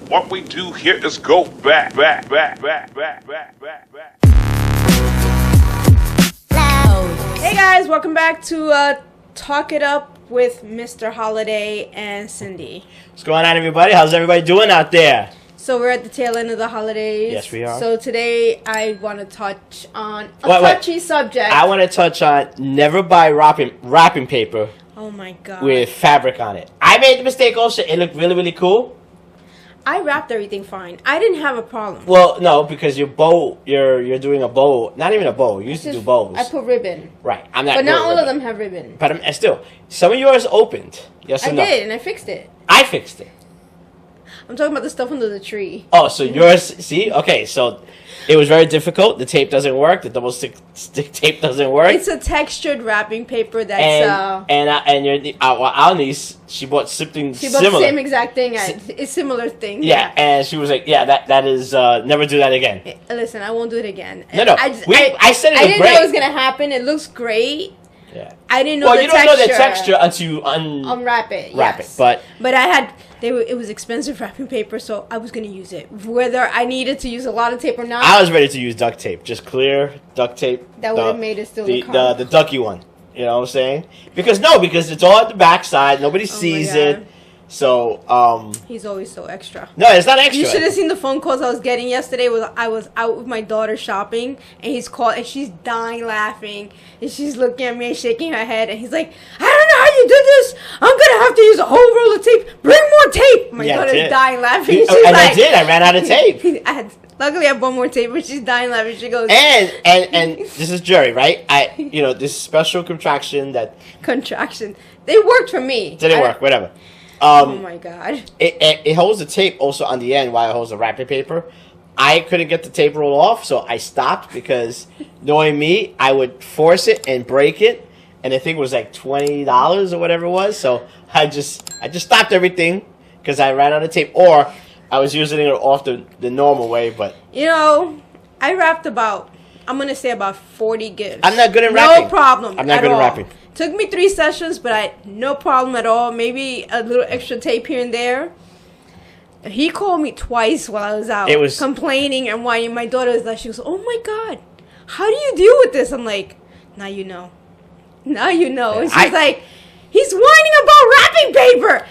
What we do here is go back. Hey guys, welcome back to Talk It Up with Mr. Holiday and Cindy. What's going on, everybody? How's everybody doing out there? So we're at the tail end of the holidays. Yes, we are. So today I want to touch on a touchy subject. I want to touch on never buy wrapping paper Oh my god. with fabric on it. I made the mistake also. It looked really, really cool. I wrapped everything fine. I didn't have a problem. Well, no, because your bow, you're doing a bow. Not even a bow. You used to do bows. I put ribbon. Right. I'm not. But not all ribbon. of them have ribbon. But still, some of yours opened. Yes or I no? did, and I fixed it. I fixed it. I'm talking about the stuff under the tree. Oh, so yours? See, okay, so it was very difficult. The tape doesn't work. The double stick tape doesn't work. It's a textured wrapping paper that's and your our niece, she bought something she bought similar. the same exact thing. A similar thing. Yeah, and she was like, "Yeah, that is never do that again." Listen, I won't do it again. No, I said it I was didn't great. know it was gonna happen. It looks great. Yeah. I didn't know Well, the you don't texture. know the texture until you unwrap it. wrap Yes. it, but I had it was expensive wrapping paper, so I was gonna use it. Whether I needed to use a lot of tape or not, I was ready to use duct tape, just clear duct tape. that would have made it still look the ducky one. You know what I'm saying? Because it's all at the back side. Nobody sees God. it. So He's always so extra. no, it's not extra. You should have seen the phone calls I was getting yesterday. I was out with my daughter shopping, and he's called, and she's dying laughing, and she's looking at me and shaking her head, and he's like, "I don't know how you did this. I'm gonna have to use a whole roll of tape. Bring more tape." My daughter's dying laughing. She's and like, I did. I ran out of tape. Luckily, I have one more tape, but she's dying laughing. She goes, And this is jury, right? This special contraction that contraction. They worked for me. didn't work. Whatever. Oh my god. It holds the tape also on the end while it holds the wrapping paper. I couldn't get the tape roll off, so I stopped because knowing me, I would force it and break it, and I think it was like $20 or whatever it was. So I just stopped everything because I ran out of tape, or I was using it off the normal way. But I wrapped about 40 gifts. I'm not good at wrapping. No problem. I'm not good at wrapping. Took me 3 sessions, but no problem at all. Maybe a little extra tape here and there. He called me twice while I was out. It was complaining and whining. My daughter was like, she goes, "Oh my god, how do you deal with this?" I'm like, "Now you know. Now you know." And she's like, "He's whining about wrapping paper."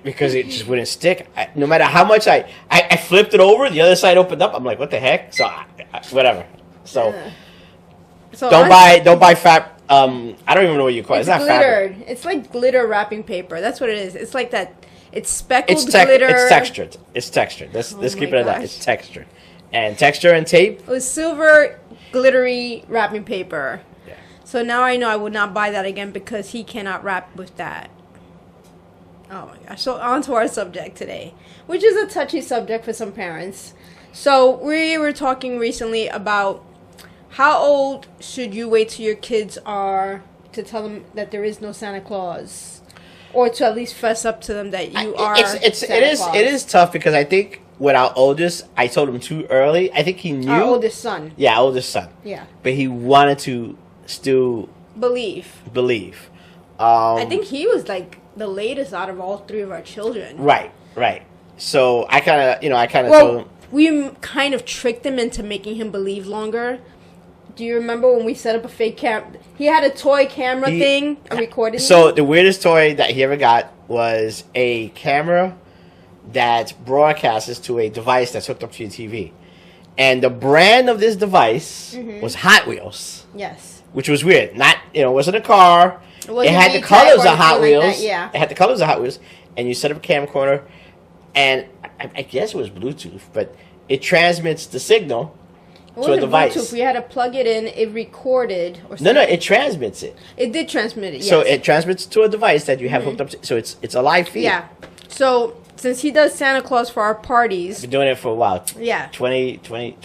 Because it just wouldn't stick. No matter how much I flipped it over, the other side opened up. I'm like, what the heck? So whatever. So don't buy fat. I don't even know what you call it. It's not glittered. fabric. It's like glitter wrapping paper. That's what it is. It's like that. It's speckled It's glitter. It's textured. It's textured. Let's keep it at that. It's textured. And texture and tape. It was silver glittery wrapping paper. Yeah. So now I know I would not buy that again because he cannot wrap with that. Oh my gosh. So on to our subject today, which is a touchy subject for some parents. So we were talking recently about how old should you wait till your kids are to tell them that there is no Santa Claus, or to at least fess up to them that you are. It is tough because I think with our oldest, I told him too early. I think he knew. Our oldest son. Yeah, oldest son. Yeah. But he wanted to still believe. I think he was like the latest out of all 3 of our children. Right. So I kind of told him. We kind of tricked him into making him believe longer. Do you remember when we set up a fake camera? He had a toy camera thing, a recording. So the weirdest toy that he ever got was a camera that broadcasts to a device that's hooked up to your TV. And the brand of this device was Hot Wheels. Yes. Which was weird. Not, it wasn't a car. It had the colors of Hot Wheels. Like that, yeah. It had the colors of Hot Wheels. And you set up a camcorder. And I guess it was Bluetooth, but it transmits the signal to a device. Bluetooth. We had to plug it in. It recorded. Or No, it transmits it. It did transmit it, yes. So it transmits to a device that you have hooked up to. So it's a live feed. Yeah. So since he does Santa Claus for our parties. I've been doing it for a while. Yeah. 20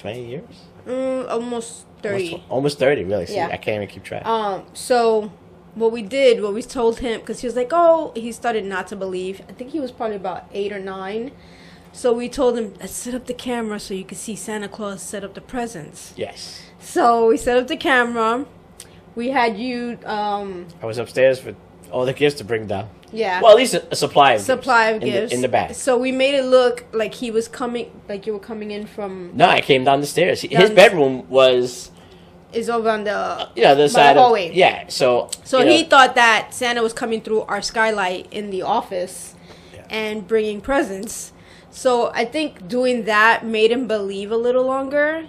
years? Almost 30. Almost 30, really. See, Yeah. I can't even keep track. So what we told him, because he was like, he started not to believe. I think he was probably about 8 or 9. So we told him, let's set up the camera so you can see Santa Claus set up the presents. Yes. So we set up the camera. We had you. I was upstairs for all the gifts to bring down. Yeah. Well, at least a supply of Supply of gifts gifts in the bag. So we made it look like he was coming, like you were coming in from. No, I came down the stairs. Down His the- bedroom was, Is over on the. you know, the by side the hallway. of yeah. So So you he know, thought that Santa was coming through our skylight in the office Yeah. and bringing presents. So I think doing that made him believe a little longer.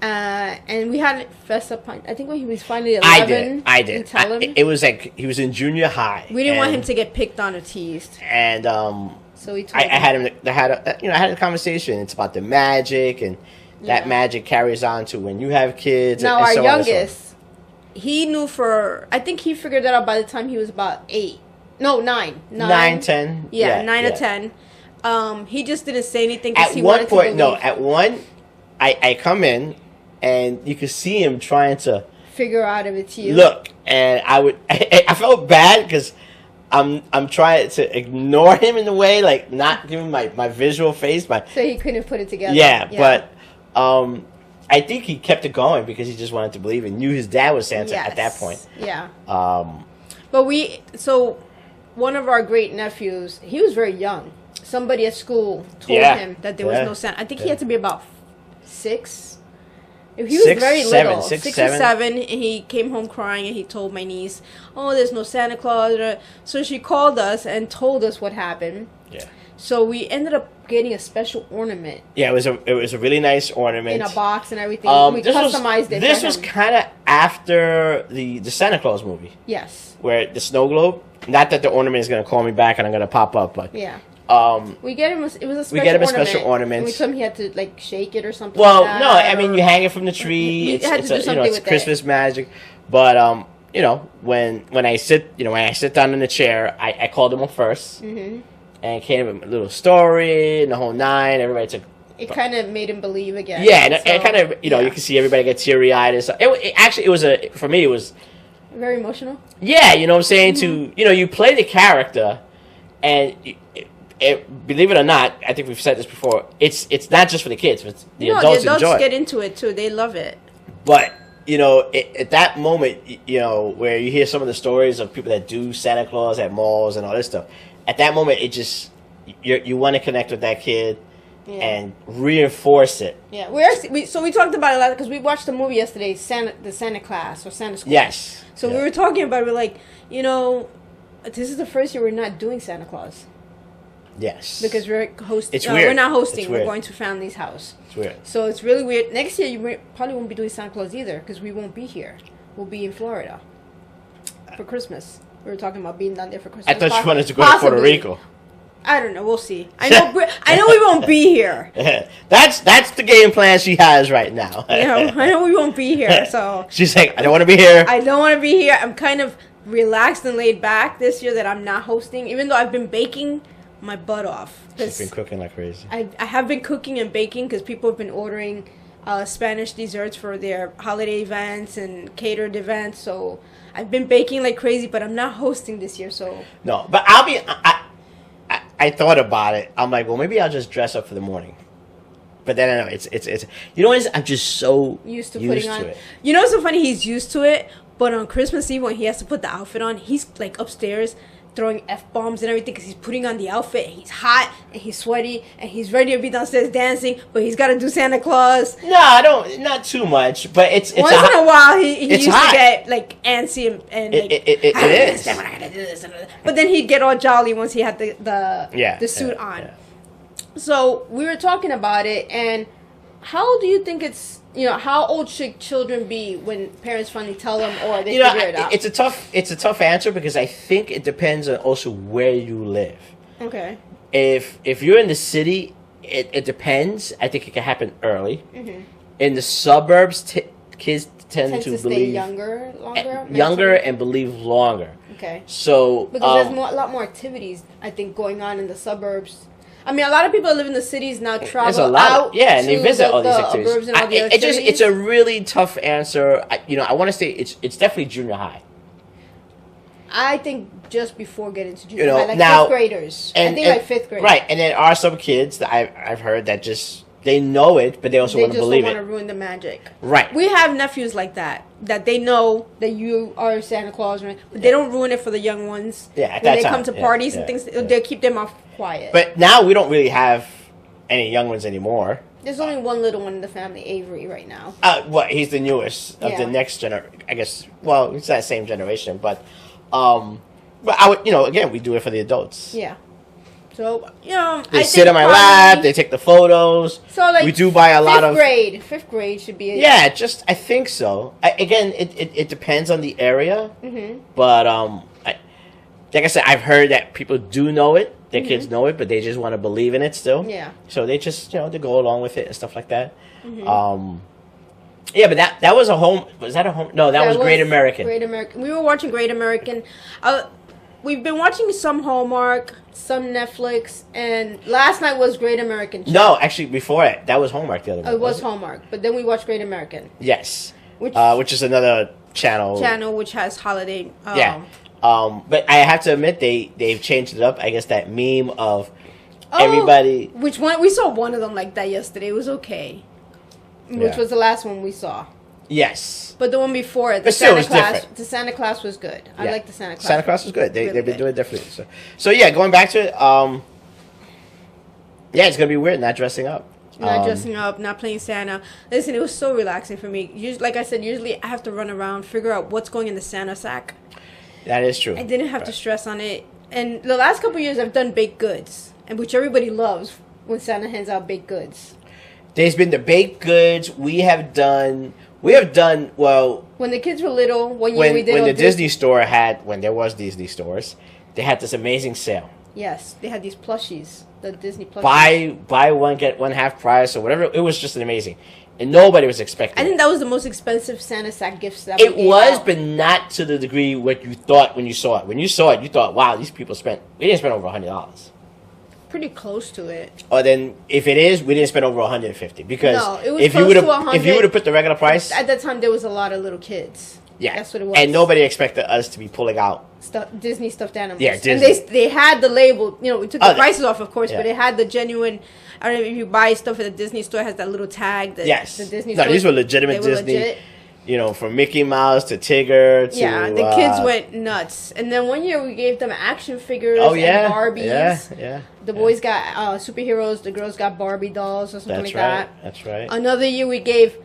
And we hadn't fessed up. I think when he was finally 11, I we did. tell him. It was like he was in junior high. We didn't want and- him to get picked on or teased. And So we told I him. had him. I had a conversation. It's about the magic, and that Yeah. magic carries on to when you have kids. Now and our so on and so on. youngest, he knew I think he figured that out by the time he was about 8. No, 9. 9, 10. Yeah, 9 or yeah. 10. He just didn't say anything because At he one wanted point, to no. believe, At one, I come in, and you could see him trying to figure out if it's you. look, and I felt bad because I'm trying to ignore him in a way, like not giving my visual face, So he couldn't put it together. yeah, but I think he kept it going because he just wanted to believe and knew his dad was Santa at that Yes. point. Yeah. Um, But one of our great nephews, he was very young. Somebody at school told Yeah. him that there was Yeah. no Santa. I think he Yeah. had to be about 6. He was 6, very 7, little, 6, 6 7. or 7, and he came home crying, and he told my niece, "Oh, there's no Santa Claus." So she called us and told us what happened. yeah, So we ended up getting a special ornament yeah. It was a really nice ornament in a box and everything. We this customized it. This for was him. kind of after the Santa Claus movie, Yes. where the snow globe. Not that the ornament is going to call me back and I'm going to pop up, but Yeah. um, We get him. It was a special We get him a ornament. special ornament. And we told him he had to like shake it or something. well, like no, that, I mean or- you hang it from the tree. We It's, had to it's do a, you know, something it's with it. Christmas magic, but you know, when I sit, when I sit down in the chair, I called him up 1st and came with a little story and the whole 9. Everybody took. It kind of made him believe again. Yeah, and So, it kind of, you know, yeah. you can see everybody get teary eyed and stuff. It was for me, it was, Very emotional. yeah, you know what I'm saying? To, you know, you play the character, and believe it or not, I think we've said this before, it's not just for the kids, but the adults the adults enjoy get it. into it too. They love it. But, you know, at that moment, you know, where you hear some of the stories of people that do Santa Claus at malls and all this stuff, at that moment, it just, you want to connect with that kid Yeah. and reinforce it. Yeah, so we talked about it a lot because we watched the movie yesterday, the Santa Class or Santa School. Yes. So Yeah. we were talking about it. We're like, you know, this is the first year we're not doing Santa Claus Yes. because we're hosting. It's weird. We're not hosting. It's We're weird. going to family's house. It's weird. So it's really weird. Next year probably won't be doing Santa Claus either because we won't be here. We'll be in Florida for Christmas. We were talking about being down there for Christmas. I thought you wanted to go to Puerto Possibly. Rico. I don't know. We'll see. I know we won't be here. That's the game plan she has right now. You know, I know we won't be here. So She's like, I don't want to be here. I don't want to be here. I'm kind of relaxed and laid back this year that I'm not hosting, even though I've been baking my butt off. She's been cooking like crazy. I have been cooking and baking because people have been ordering Spanish desserts for their holiday events and catered events. So I've been baking like crazy, but I'm not hosting this year. So No, but I thought about it. I'm like, well, maybe I'll just dress up for the morning. But then I know it's you know what it is? I'm just so used to putting on. it. You know what's so funny? He's used to it, but on Christmas Eve when he has to put the outfit on, he's like upstairs throwing F-bombs and everything because he's putting on the outfit and he's hot and he's sweaty and he's ready to be downstairs dancing, but he's got to do Santa Claus. No, I don't. Not too much, but it's Once in a while, he it's used hot. to get like antsy and like, It "I gotta do is. this, I gotta do this," but then he'd get all jolly once he had Yeah, the suit yeah, on. yeah. So we were talking about it, and how do you think how old should children be when parents finally tell them or they You know, figure it out? it's a tough answer because I think it depends on also where you live. Okay. If you're in the city, it depends. I think it can happen early. Mm-hmm. In the suburbs, kids tend Tends to to stay believe younger, longer. younger mentally? and believe longer. Okay. So Because there's a lot more activities, I think, going on in the suburbs. I mean, a lot of people that live in the cities now travel there's a lot, out. and they to visit all these the activities. suburbs and all the It's activities. a really tough answer. I want to say it's definitely junior high. I think just before getting to junior You know, high, like now- fifth graders. I think like fifth graders. Right, and then are some kids that I've heard that just they know it, but they also They want just to don't believe want to it. ruin the magic. Right. We have nephews like that they know that you are Santa Claus, right? But they don't ruin it for the young ones. Yeah, at when that they time, come to yeah, parties yeah, and things, yeah. they keep their mouth quiet. But now we don't really have any young ones anymore. There's only one little one in the family, Avery, right now. He's the newest of the Yeah. next generation. I guess. Well, it's that same generation, but I would, again, we do it for the adults. Yeah. So They I sit think on my probably- lap. They take the photos. So like we do buy a lot of. Fifth grade should be. Yeah, I think so. Again, it depends on the area, but like I said, I've heard that people do know it. Their kids know it, but they just want to believe in it still. Yeah. So they just they go along with it and stuff like that. Yeah, but that was a home. Was that a home? No, that was Great American. Great American. We were watching Great American. We've been watching some Hallmark, some Netflix, and last night was Great American. No, actually, before that was Hallmark the other Oh, one. it was wasn't Hallmark, but then we watched Great American, Yes. which Is another channel. which has holiday. Yeah. But I have to admit they've changed it up. I guess that meme of Oh, everybody. Which one? We saw one of them like that yesterday. It was okay. Which Yeah. was the last one we saw. Yes. But the one before it, the But still, Santa it's Claus, different. the Santa Claus was good. I Yeah. like the Santa Claus. Santa Claus was good. They've Really been good. doing it differently. So yeah, going back to it. Yeah, it's gonna be weird not dressing up. Not dressing up, not playing Santa. Listen, it was so relaxing for me. Like I said, usually I have to run around, figure out what's going in the Santa sack. That is true. I didn't have to stress on it. And the last couple of years, I've done baked goods, and which everybody loves when Santa hands out baked goods. There's been the baked goods. We have done. Well, When the kids were little, one year when we did when all the Disney store when there was Disney stores, they had this amazing sale. Yes, they had these plushies, the Disney plushies. Buy one get one half price or whatever. It was just amazing, and nobody was expecting. I think it. that was the most expensive Santa sack gifts that It we gave was, out. but not to the degree what you thought when you saw it. When you saw it, you thought, "Wow, these people spent." We didn't spend over $100. Pretty close to it. Or then, if it is, we didn't spend over 150 because No, it was if you close would to have 100. put the regular price, At that time, there was a lot of little kids. yeah, That's what it was. and nobody expected us to be pulling out. Disney stuffed animals. Yeah, And Disney. they had the label. We took Oh, the prices off, of course, yeah. but it had the genuine. I don't know if you buy stuff at the Disney store, it has that little tag. That Yes, the Disney no, store. these were legitimate they were Disney. legit. From Mickey Mouse to Tigger to Yeah, the kids went nuts. And then one year we gave them action figures Oh yeah, and Barbies. yeah. The boys got superheroes. The girls got Barbie dolls or something That's like right. that. That's right. Another year we gave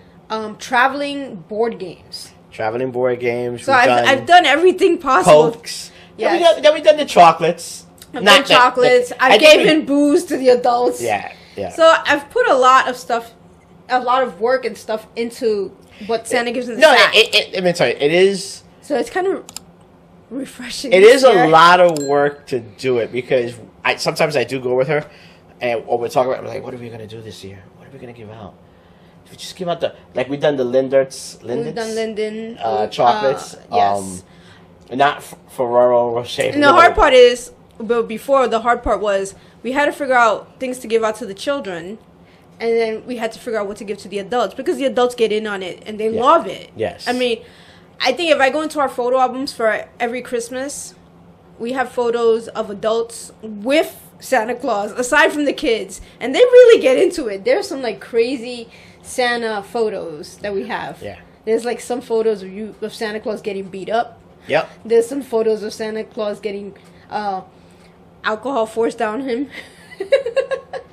traveling board games. Traveling board games. So we've I've done everything possible. Pokes. Yes. Then we done the chocolates. I've done chocolates. I think gave in booze to the adults. Yeah. So I've put a lot of stuff, a lot of work and stuff into what Santa gives in the No, sack. it is. So it's kind of refreshing. It this is a year. lot of work to do it because sometimes I do go with her, or we're talking about like, what are we gonna do this year? What are we gonna give out? We just give out we've done the Lindarts. We've done Linden chocolates. Yes. Not Ferrero Rocher. And the hard part is, but before the hard part was, we had to figure out things to give out to the children, and then we had to figure out what to give to the adults because the adults get in on it and they love it. Yes. I mean, I think if I go into our photo albums for every Christmas, we have photos of adults with Santa Claus, aside from the kids, and they really get into it. There's some like crazy Santa photos that we have. Yeah. There's like some photos of Santa Claus getting beat up. Yep. There's some photos of Santa Claus getting alcohol forced down him.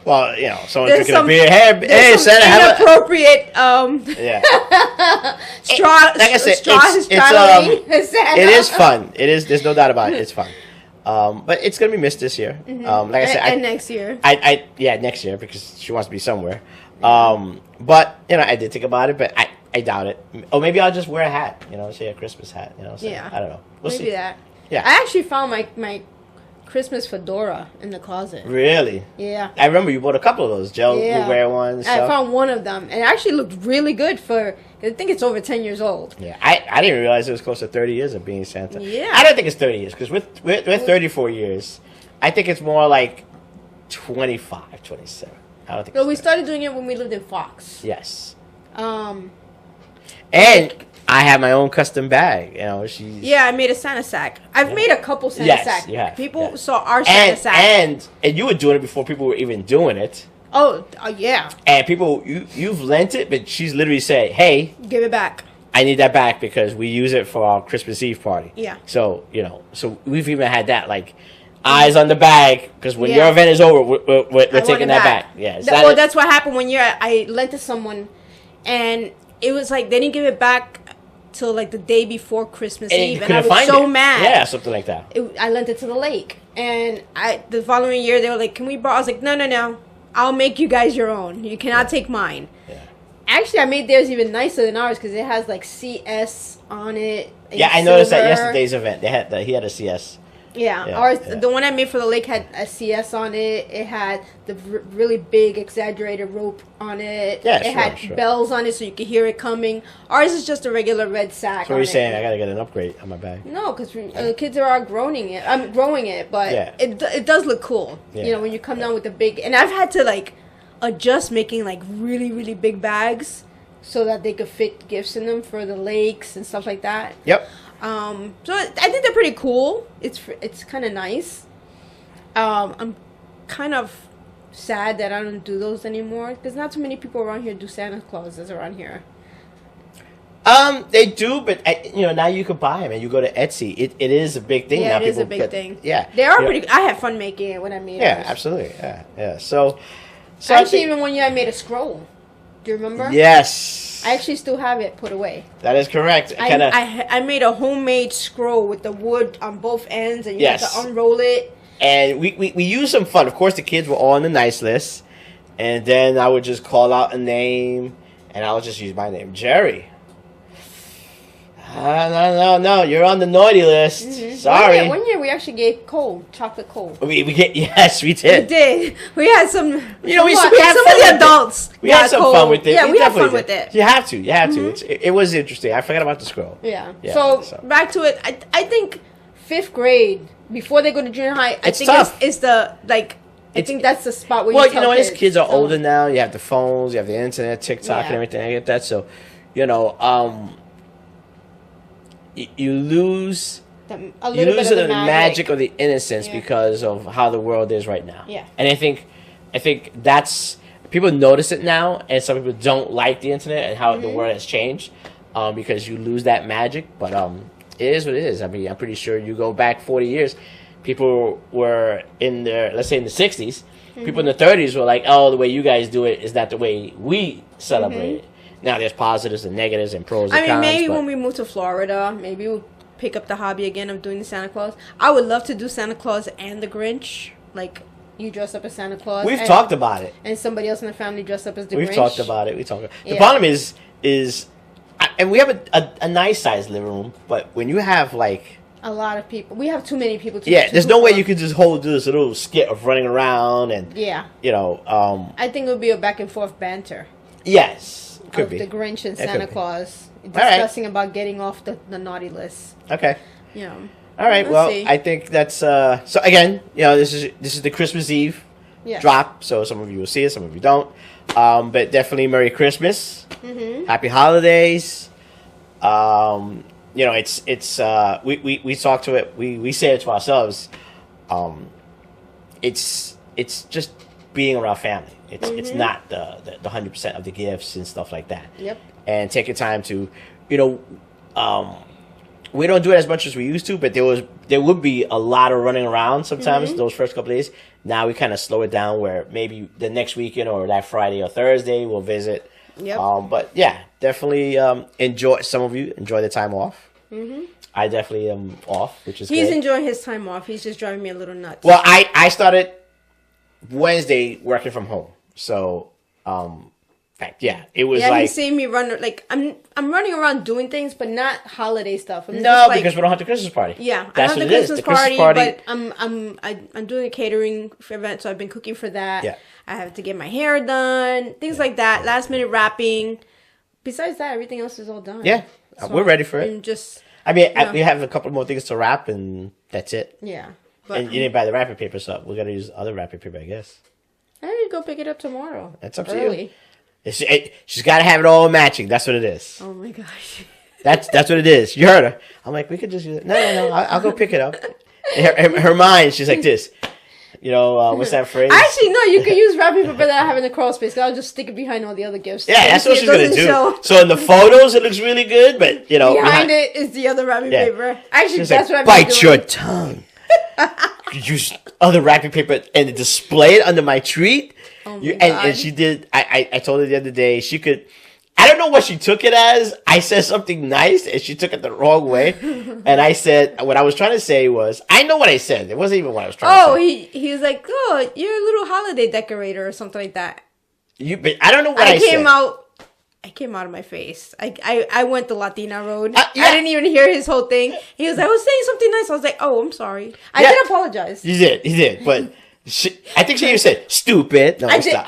Well, someone There's drinking some- a beer. Hey, There's some Santa, have a... inappropriate Yeah. straw. Like I said, straddling Santa. It is fun. It is. There's no doubt about it. It's fun. But it's gonna be missed this year. Like I said, and next year. next year because she wants to be somewhere. But I did think about it, but I doubt it. Or maybe I'll just wear a hat. Say a Christmas hat. So Yeah. I don't know. We'll Maybe see. that. Yeah. I actually found my Christmas fedora in the closet. Really? Yeah. I remember you bought a couple of those. Joe Yeah. would wear one. And I stuff. found one of them, and it actually looked really good for. I think it's over 10 years old. Yeah, I didn't realize it was close to 30 years of being Santa. Yeah. I don't think it's 30 years because we're 34 years. I think it's more like 25, 27. I don't think. So it's we 30. started doing it when we lived in Fox. Yes. Um. And I have my own custom bag. She's Yeah, I made a Santa sack. I've made a couple Santa Yes, sacks. you have, People yeah. saw our Santa sack. and you were doing it before people were even doing it. Oh, yeah. And people, you've lent it, but she's literally saying, "Hey, Give it back. I need that back because we use it for our Christmas Eve party." Yeah. So so we've even had that, like, eyes on the bag, because when Yeah. your event is over, we're I want taking it that back. Yeah. Well, that's what happened one year. I lent to someone, and it was like they didn't give it back till like the day before Christmas and you Eve, and I couldn't was find so it. mad. Yeah, something like that. I lent it to the lake, and the following year they were like, "Can we borrow?" I was like, "No, I'll make you guys your own. You cannot take mine." Yeah. Actually, I made theirs even nicer than ours because it has like CS on it. in Yeah, I noticed that silver. yesterday's event. He had a CS. Yeah, Yeah, ours. yeah. The one I made for the lake had a CS on it. It had the really big exaggerated rope on it. Yeah, it sure, had sure. bells on it so you could hear it coming. Ours is just a regular red sack. So what are on you it. saying? I gotta get an upgrade on my bag. No, because the kids are outgrowing it. I'm growing it, but Yeah. it does look cool. Yeah. You know, when you come down with the big, and I've had to like adjust making like really really big bags so that they could fit gifts in them for the lakes and stuff like that. Yep. So I think they're pretty cool. It's kind of nice. I'm kind of sad that I don't do those anymore because not too many people around here do Santa Clauses around here. They do, but now you can buy them, and you go to Etsy. It is a big thing. Yeah, now. it is a People big thing. Yeah, They are You know, pretty. I had fun making it when I made Yeah, those. absolutely. Yeah. So I Actually, think- even one year I made a scroll. Do you remember? yes, I actually still have it put away. that is correct. I made a homemade scroll with the wood on both ends, and you have Yes. to unroll it. And we used some fun. Of course, the kids were all on the nice list, and then I would just call out a name, and I would just use my name, Jerry. No, you're on the naughty list. Mm-hmm. Sorry. One year we actually gave chocolate coal. We get yes, we We did. did. We had some. You know, we some had some fun of the with it. adults. We had got some coal. fun with it. Yeah, we had definitely fun with did. it. Mm-hmm. You have to. It was interesting. I forgot about the scroll. Yeah. Yeah, So, so. back to it. I think 5th grade before they go to junior high. I It's think tough. it's the like. I think that's the spot where Well, you tell as kids are tell older them. now, you have the phones, you have the internet, TikTok, and Yeah. everything. I get that. So, you lose. A You little lose bit of the magic or the innocence Yeah. because of how the world is right now. Yeah. And I think that's people notice it now, and some people don't like the internet and how the Mm-hmm. world has changed, because you lose that magic. But it is what it is. I mean, I'm pretty sure you go back 40 years, people were in their, let's say in the 60s, people in the 30s were like, "Oh, the way you guys do it is not the way we celebrate it." Now there's positives and negatives and pros and I mean, cons. maybe but when we move to Florida, maybe we'll pick up the hobby again of doing the Santa Claus. I would love to do Santa Claus and the Grinch. Like, you dress up as Santa Claus. we've and, talked about it. And somebody else in the family dress up as the We've Grinch. talked about it. The Yeah. problem is, and we have a nice sized living room, but when you have like, A lot of people. We have too many people to there's no way for. you could just do this little skit of running around and Yeah. I I think it would be a back and forth banter. yes, could of be the Grinch and It could Santa be. Claus right. discussing about getting off the naughty list. okay. You know. All right. We'll Well, see. I think that's so. Again, this is the Christmas Eve Yes. drop, so some of you will see it, some of you don't. But definitely Merry Christmas, Mm-hmm. Happy Holidays. It's we talk to it. We say it to ourselves. It's just being around family. It's not the 100% of the gifts and stuff like that. Yep. And take your time to, we don't do it as much as we used to, but there would be a lot of running around sometimes those first couple of days. Now we kind of slow it down where maybe the next weekend or that Friday or Thursday we'll visit. Yep. But yeah, definitely enjoy. Some of you enjoy the time off. I definitely am off, which is He's good. enjoying his time off. He's just driving me a little nuts. Well, I started Wednesday working from home, so it was yeah, like he's seeing me run like I'm running around doing things, but not holiday stuff. I'm no, just, like, because we don't have the Christmas party. yeah, That's I have what the it is. Christmas The Christmas party, party. but I'm doing a catering event, so I've been cooking for that. Yeah. I have to get my hair done, things like that. Last minute wrapping. Besides that, everything else is all done. Yeah, we're ready for it. I'm just I mean, Yeah. we have a couple more things to wrap, and that's it. yeah. But And you didn't buy the wrapping paper, so we got to use other wrapping paper, I guess. I need to go pick it up tomorrow. That's up to early. you. She's got to have it all matching. That's what it is. Oh my gosh. That's what it is. You heard her. I'm like, we could just use it. No. I'll go pick it up. In her mind, she's like this. You know, what's that phrase? Actually, no, you can use wrapping paper that I have in the crawl space. I'll just stick it behind all the other gifts. Yeah, that's what It she's gonna doesn't do. show. So in the photos, it looks really good, but you know, Behind it is the other wrapping Yeah. paper. Actually, she's that's like, what I'm bite doing. your tongue. You use other wrapping paper and display it under my treat. Oh my And God. she did. I told her the other day she could. I don't know what she took it as. I said something nice and she took it the wrong way. And I said what I was trying to say was I know what I said. It wasn't even what I was trying to say. he was like, oh, you're a little holiday decorator or something like that. But I don't know what I said. I came out of my face. I went the Latina road. Yeah. I didn't even hear his whole thing. He was like, I was saying something nice. I was like, oh, I'm sorry. I Yeah. did apologize. You did. He did. But I think she even said stupid. No, I did. stop.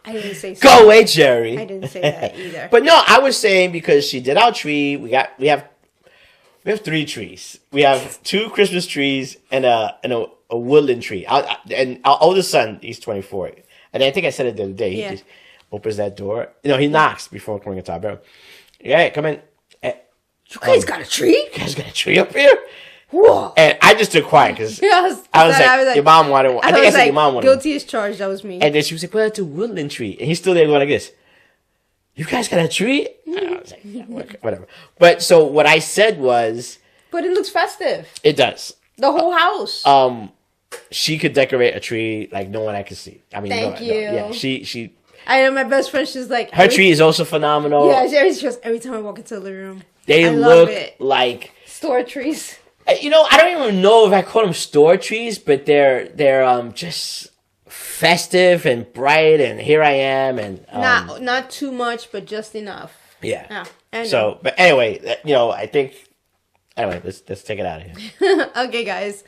I didn't say Go something. away, Jerry. I didn't say that either. But no, I was saying because she did our tree. We have 3 trees. We have 2 Christmas trees and a woodland tree. And our oldest son, he's 24, and I think I said it the other day. Yeah. He just opens that door. He knocks before coming into our bedroom. Yeah, come in. You guys got a tree? You guys got a tree up here? Whoa. And I just took quiet because Yes. I was like, your mom wanted one. I think I said your mom wanted one. guilty as charged. That was me. And then she was like, well, it's a woodland tree. And he's still there going like this. You guys got a tree? And I was like, yeah, whatever. But so what I said was. But it looks festive. It does. The whole house. She could decorate a tree like no one I could see. I mean, Thank you. yeah, she. I know my best friend. She's like Her tree is also phenomenal. Yeah, she goes, every time I walk into the living room, They I love look it. like. Store trees. I don't even know if I call them store trees, but they're just festive and bright. And here I am, and Not too much, but just enough. yeah. Yeah. I know. So, but anyway, I think. Anyway, let's take it out of here. Okay, guys.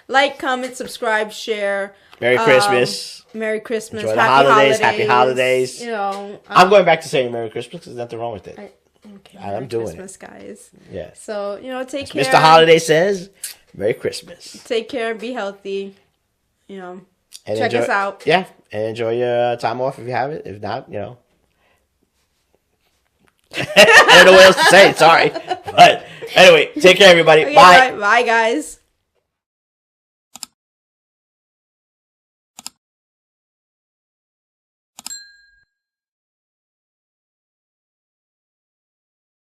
Like, comment, subscribe, share. Merry Christmas. Merry Christmas. Enjoy the holidays. Happy holidays. You know. I'm going back to saying Merry Christmas because there's nothing wrong with it. Okay, I'm Merry doing Christmas, guys. Yeah. So, take care. Mr. Holiday says, Merry Christmas. Take care and be healthy. And And check us out. Yeah. And enjoy your time off if you have it. If not, I don't know what else to say. Sorry. But anyway, take care, everybody. Okay, Bye. bye, guys.